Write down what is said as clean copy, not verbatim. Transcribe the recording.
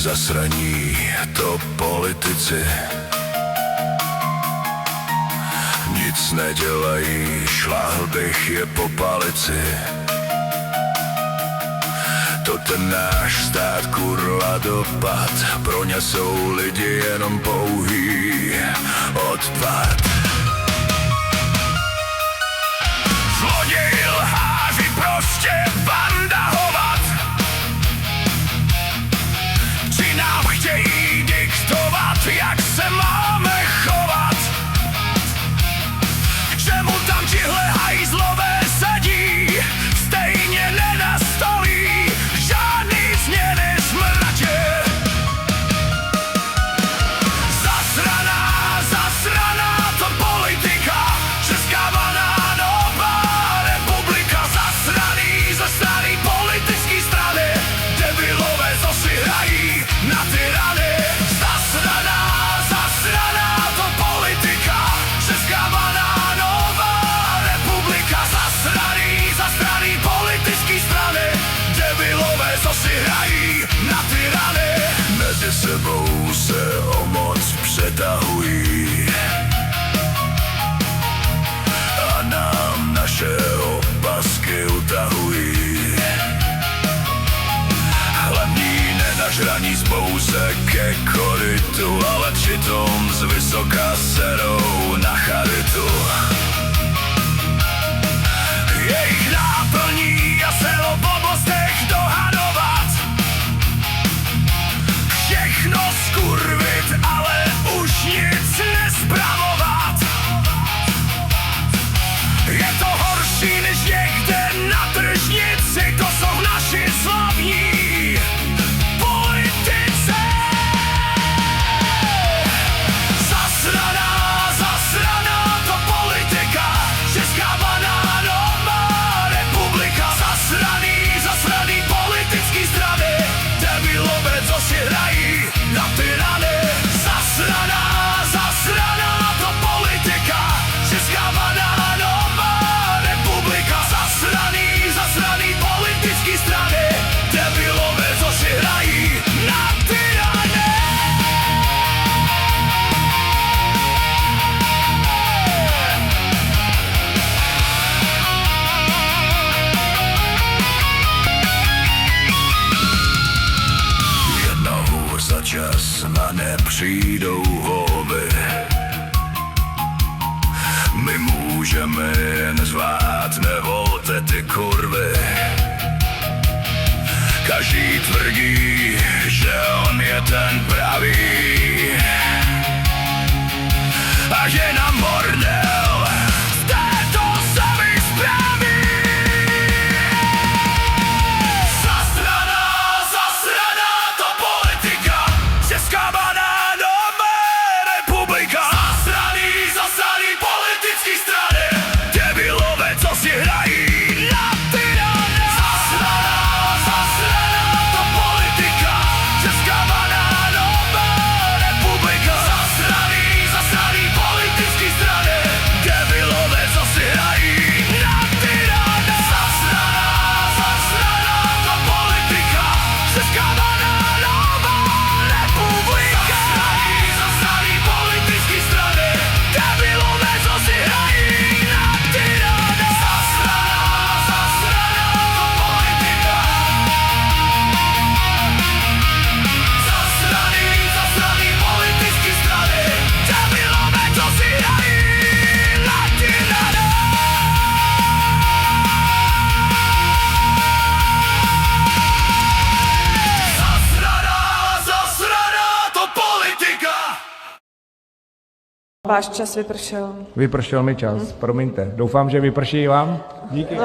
Zasraní to politici, nic nedělají, šláhl bych je po palici. To ten náš stát kurva dopad, pro ně jsou lidi jenom pouhý odpad. Zloději, lháři, prostě banda hovat, či nám chtějí diktovat, jak se máme chovat. K čemu tam tihle hajzlové sedí, stejně nenastolí žádný změny smrtě. Zasraná to politika, česká banánová republika. Zasraný politický strany, debilové, co si hrají na tyrany. Zasraná to politika, česká banánová republika. Zasraný politický strany, debilové, co si hrají na tyrany. Mezi sebou se o moc přetahují a nám naše opasky utahují. Hlavní nenažraní zbouze ke korytu, ale přitom z vysoka serou na charitu. Jejich náplní a se o blbostech dohadovat, všechno skurvit, ale už nic nespravovat. Je to horší než někde na tržnici, to jsou naši slavní politici. Zasraná to politika, česká banánová republika. Zasraný politický strany, debilové, co si hrají na tyrany. Zasraná to politika, česká banánová republika. Zasraný politický strany, debilové, co si hrají na tyrany. Jednou za čas na ne přijdou volby, my můžeme jen zvát, nevolte ty kurvy. Každý tvrdí, že on je ten pravý a že nám bordel z této zemi spraví. Zasraná to politika, česká banánová republika. Zasraný politický strany, debilové, co si hrají na tyrany. Zasraná to politika, česká banánová republika. Zasraný politický strany, debilové, co si hrají na tyrany. Zasraná to politika, česká banánová republika. Zasraný politický strany, debilové, co si hrají na tyrany. Zasraná to politika. Zasraný politický strany, debilové, co si hrají na tyrany. Zasraná to politika. Váš čas vypršel. Vypršel mi čas, promiňte. Doufám, že vyprší i vám. Díky.